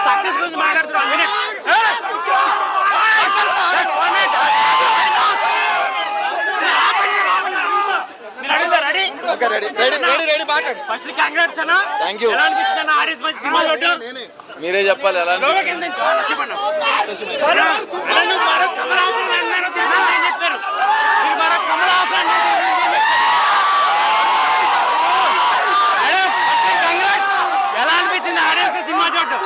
Success గురించి మాట్లాడుతున్నాను. First congrats అన్న. Thank you. ఎలా అనిపిస్తుంది అన్న ఆడియన్స్ మంచి సినిమా చూడటం? మీరే చెప్పాలి ఎలా అనిపించింది. ఎలా అనిపించింది ఆడియన్స్ సినిమా చూడటం?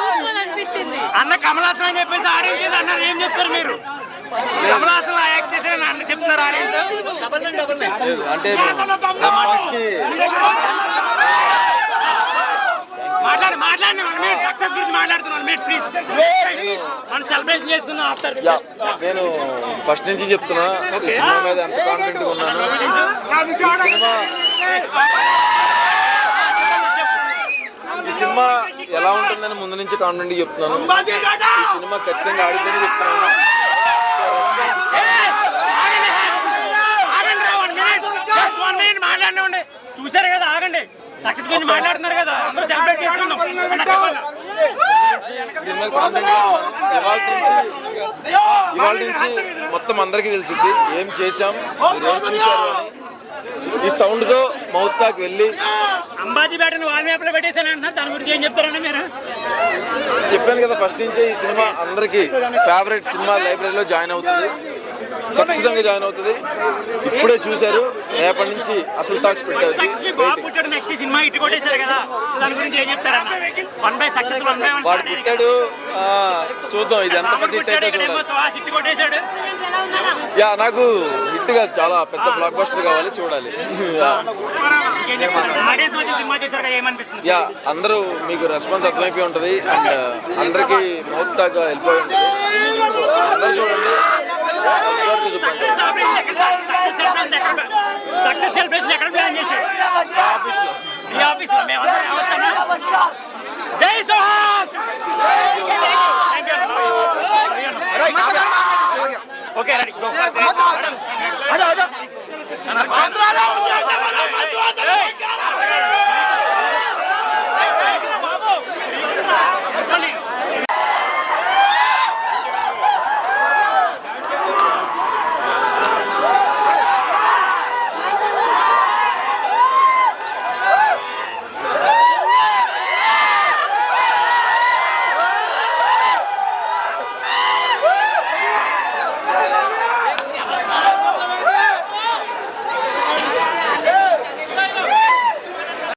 అన్న కమల్ హాసన్ అని చెప్పేసి ఆడియన్స్ అన్నారు, ఏం చెప్తారు మీరు? కమల్ హాసన్ యాక్ట్ చేశారని అన్న చెప్తున్నారు ఆడియన్స్. అంటే రెస్పాన్స్ కి మాట్లాడండి మీరు సక్సెస్ గురించి మాట్లాడుతున్నాను మీరు ప్లీజ్. మనం సెలబ్రేషన్ చేసుకుందాం ఆఫ్టర్. నేను ఫస్ట్ నుంచి చెప్తున్నా ఈ సినిమా మీద ఎంత కాన్ఫిడెంట్ గా ఉన్నాను. ఈ సినిమా ఎలా ఉంటుందని ముందు నుంచి కాన్ఫిడెంట్ చెప్తున్నాను. ఈ సినిమా ఖచ్చితంగా ఆడిద్దని చెప్తున్నాను. మాట్లాడండి, చూసారు కదా, ఆగండి. సక్సెస్ గురించి మాట్లాడుతున్నారు కదా, అందరూ సెలబ్రేట్ చేసుకుందాం. ఇవాళ నుంచి మొత్తం అందరికీ తెలిసింది ఏం చేశాం, ఏం చూశారు అని. ఈ సౌండ్ తో మౌత్ టాక్ వెళ్ళి అంబాజీపేటను వాల్మేపలో పెట్టేశాను అంటున్నారు, దాని గురించి ఏం చెప్తారండి మీరు? చెప్పాను కదా ఫస్ట్ నుంచే ఈ సినిమా అందరికి ఫేవరెట్ సినిమా. లైబ్రరీలో జాయిన్ అవుతుంది, ఖచ్చితంగా జాయిన్ అవుతుంది. ఇప్పుడే చూశారు, రేపటి నుంచి అసలు టాక్స్ పెట్టారు. నెక్స్ట్ సినిమా ఇటు కొట్టేశారు కదా, దాని గురించి ఏం చెప్తారన్న? వాడు పుట్టాడు, చూద్దాం ఇది ఎంత పెద్ద హిట్ అయితే చూడాలి. యా నాకు హిట్ గా చాలా పెద్ద బ్లాక్ బస్టర్ కావాలి, చూడాలి. యా అందరూ మీకు రెస్పాన్స్ అర్థమైపోయి ఉంటుంది అండ్ అందరికి మౌత్ టాక్ వెళ్ళిపోయి ఉంటుంది. అందరూ చూడండి. సక్సెస్ సెలబ్రేషన్ ఎక్కడ ప్లాన్ చేశారు?